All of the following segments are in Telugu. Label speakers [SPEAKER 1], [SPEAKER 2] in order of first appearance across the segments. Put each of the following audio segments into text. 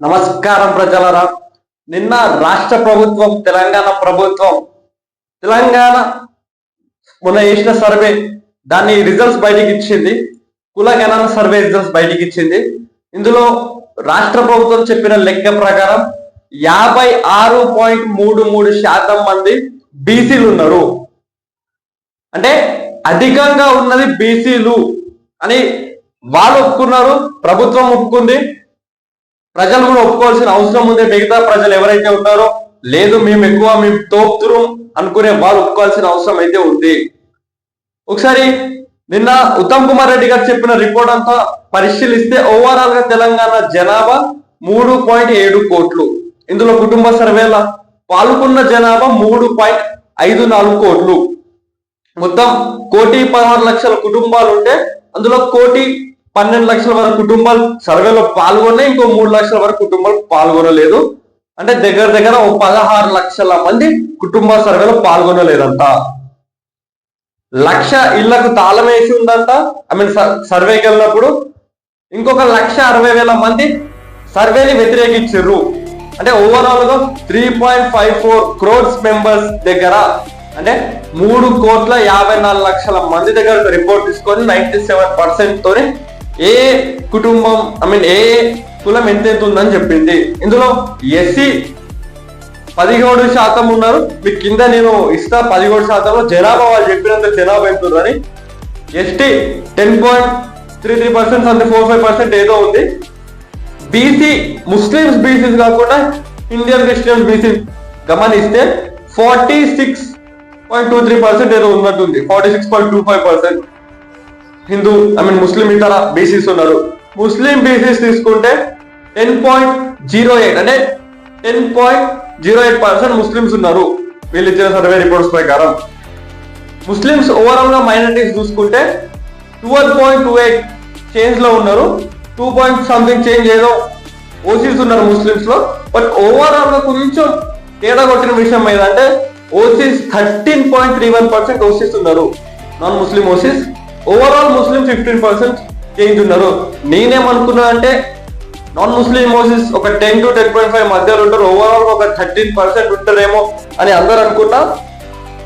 [SPEAKER 1] నమస్కారం ప్రజలరా. నిన్న రాష్ట్ర ప్రభుత్వం తెలంగాణ మొన్న చేసిన సర్వే దాని రిజల్ట్స్ బయటికి ఇచ్చింది. కులగణన సర్వే రిజల్ట్స్ బయటికి ఇచ్చింది. ఇందులో రాష్ట్ర ప్రభుత్వం చెప్పిన లెక్క ప్రకారం 56.33% మంది బీసీలు ఉన్నారు. అంటే అధికంగా ఉన్నది బీసీలు అని వాళ్ళు ఒప్పుకున్నారు, ప్రభుత్వం ఒప్పుకుంది, ప్రజలు కూడా ఒప్పుకోవాల్సిన అవసరం ఉంది. మిగతా ప్రజలు ఎవరైతే ఉన్నారో లేదు మేము ఎక్కువ మేము తోపుతురు అనుకునే వాళ్ళు ఒప్పుకోవాల్సిన అవసరం అయితే ఉంది. ఒకసారి నిన్న ఉత్తమ్ కుమార్ రెడ్డి గారు చెప్పిన రిపోర్ట్ అంతా పరిశీలిస్తే ఓవరాల్ గా తెలంగాణ జనాభా 3.7 కోట్లు. ఇందులో కుటుంబ సర్వేల పాల్గొన్న జనాభా 3.54 కోట్లు. మొత్తం 1,16,00,000 కుటుంబాలు ఉంటే అందులో 1,12,00,000 వరకు కుటుంబాలు సర్వేలో పాల్గొన్నాయి, ఇంకో 3 లక్షల వరకు కుటుంబాలు పాల్గొనలేదు. అంటే దగ్గర 16 లక్షల మంది కుటుంబ సర్వేలో పాల్గొనలేదంట. 1,00,000 ఇళ్లకు తాళం వేసి ఉందంట. సర్వేకి వెళ్ళినప్పుడు ఇంకొక 1,60,000 మంది సర్వేని వ్యతిరేకించారు. అంటే ఓవరాల్ గా 3.54 crores మెంబర్స్ దగ్గర, అంటే 3,54,00,000 మంది దగ్గర రిపోర్ట్ తీసుకొని 97% తోని ఏ కుటుంబం ఏ కులం ఎంత ఉందని చెప్పింది. ఇందులో ఎస్సీ 17% ఉన్నారు. మీ కింద నేను ఇస్తా 17%లో జనాభా వాళ్ళు చెప్పినంత జనాభా ఎంత ఉందని. ఎస్టీ 10.33%, అంటే 4-5% ఏదో ఉంది. బీసీ ముస్లిమ్స్ బీసీస్ కాకుండా ఇండియన్ క్రిస్టియన్స్ బీసీ గమనిస్తే 46.23% ఏదో ఉన్నట్టుంది. 46.25% హిందూ ముస్లిం ఇతర బీసీస్ ఉన్నారు. ముస్లిం బీసీస్ తీసుకుంటే 10.08, అంటే 10.08% ముస్లిమ్స్ ఉన్నారు వీళ్ళు ఇచ్చిన సర్వే రిపోర్ట్స్ ప్రకారం. ముస్లిమ్స్ ఓవరాల్ గా మైనారిటీస్ చూసుకుంటే 12.28 చేంజ్ లో ఉన్నారు. 2 చేంజ్ ఏదో ఓసీస్ ఉన్నారు ముస్లిమ్స్ లో. బట్ ఓవరాల్ గా కొంచెం తేడా కొట్టిన విషయం ఏదంటే ఓసీస్ 13.31% ఓసీస్ ఉన్నారు, నాన్ ముస్లిం ఓసీస్. ఓవరాల్ ముస్లిం 15% చేంజ్ ఉన్నారు. నేనేమనుకున్నా అంటే నాన్ ముస్లిం ఓసీస్ ఒక 10 to 10.5 మధ్యలో ఉంటారు, ఓవరాల్ ఒక 13% ఉంటారేమో అని అందరు అనుకున్నా.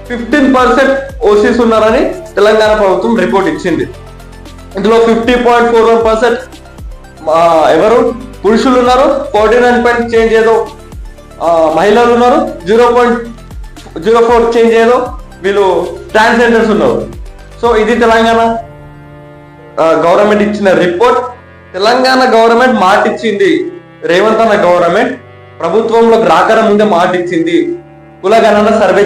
[SPEAKER 1] 15% ఓసీస్ ఉన్నారని తెలంగాణ ప్రభుత్వం రిపోర్ట్ ఇచ్చింది. ఇందులో 50.41% ఎవరు పురుషులు ఉన్నారు. 49 చేంజ్ ఏదో మహిళలు ఉన్నారు. 0.04 చేంజ్ ఏదో వీళ్ళు ట్రాన్స్జెండర్స్ ఉన్నారు. సో ఇది తెలంగాణ గవర్నమెంట్ ఇచ్చిన రిపోర్ట్. తెలంగాణ గవర్నమెంట్ మాట ఇచ్చింది, రేవంత్ అన్న గవర్నమెంట్ ప్రభుత్వంలోకి రాకర ముందే మాట ఇచ్చింది, కులగణన సర్వే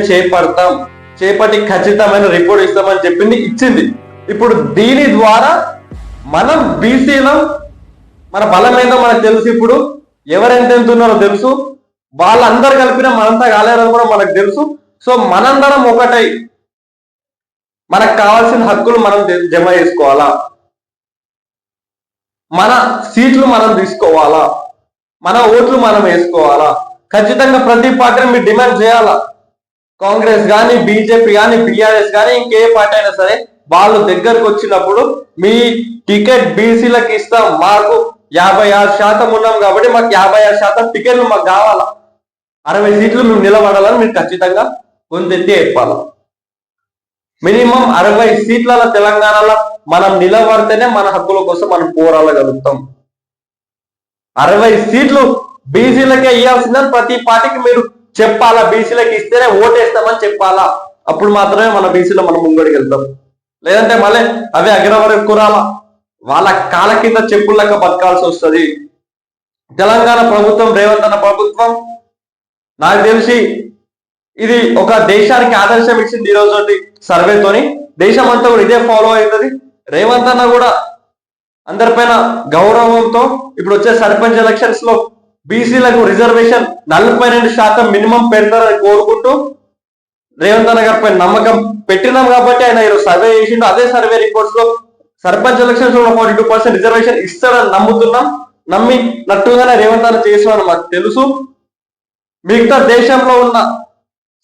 [SPEAKER 1] చేపట్టి ఖచ్చితమైన రిపోర్ట్ ఇస్తామని చెప్పింది, ఇచ్చింది. ఇప్పుడు దీని ద్వారా మనం బీసీలం మన బలం ఏందో మనకు తెలుసు. ఇప్పుడు ఎవరెంత ఉన్నారో తెలుసు. వాళ్ళందరూ కలిపిన మనంతా కాలేరని కూడా మనకు తెలుసు. సో మనందరం ఒకటై మనకు కావాల్సిన హక్కులు మనం జమ చేసుకోవాలా, మన సీట్లు మనం తీసుకోవాలా, మన ఓట్లు మనం వేసుకోవాలా. ఖచ్చితంగా ప్రతి పార్టీని మీరు డిమాండ్ చేయాలా. కాంగ్రెస్ కానీ, బీజేపీ కానీ, బీఆర్ఎస్ కానీ, ఇంకే పార్టీ అయినా సరే వాళ్ళు దగ్గరకు వచ్చినప్పుడు మీ టికెట్ బీసీలకు ఇస్తాం, మాకు 56% ఉన్నాం కాబట్టి మాకు 56% టికెట్లు మాకు కావాలా, 60 సీట్లు మేము నిలబడాలని మీరు ఖచ్చితంగా గొంతెత్తి చెప్పాలా. మినిమం 60 సీట్ల తెలంగాణలో మనం నిలబడితేనే మన హక్కుల కోసం మనం పోరాడగలుగుతాం. 60 సీట్లు బీసీలకే ఇవ్వాల్సిందని ప్రతి పార్టీకి మీరు చెప్పాలా. బీసీలకి ఇస్తేనే ఓటేస్తామని చెప్పాలా. అప్పుడు మాత్రమే మన బీసీలో మనం ముంగడికి వెళ్తాం. లేదంటే మళ్ళీ అవే అగ్రవరకు కురాలా, వాళ్ళ కాళ్ళ కింద చెప్పులక బతకాల్సి వస్తుంది. తెలంగాణ ప్రభుత్వం, రేవంత్ అన్న ప్రభుత్వం నాకు తెలిసి ఇది ఒక దేశానికి ఆదర్శం ఇచ్చింది. ఈ రోజు సర్వేతోని దేశం అంతా కూడా ఇదే ఫాలో అవుతుంది. రేవంత్ అన్న కూడా అందరిపైన గౌరవంతో ఇప్పుడు వచ్చే సర్పంచ్ ఎలక్షన్స్ లో బీసీలకు రిజర్వేషన్ 42% మినిమం పెడతారని కోరుకుంటూ రేవంత్ అన్న గారి పైన నమ్మకం పెట్టినాం కాబట్టి ఆయన ఈరోజు సర్వే చేసిండు. అదే సర్వే రిపోర్ట్స్ లో సర్పంచ్ ఎలక్షన్స్ లో 42% రిజర్వేషన్ ఇస్తాడని నమ్ముతున్నాం. నమ్మినట్టుగానే రేవంత్ అన్న చేసామని మాకు తెలుసు. మిగతా దేశంలో ఉన్న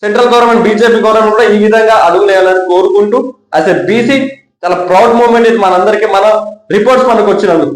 [SPEAKER 1] సెంట్రల్ గవర్నమెంట్, బీజేపీ గవర్నమెంట్ కూడా ఈ విధంగా అడుగులేయాలని కోరుకుంటూ యాజ్ ఎ బీసీ చాలా ప్రౌడ్ మూమెంట్ ఇది మనందరికీ. మన రిపోర్ట్స్ మనకు వచ్చినందుకు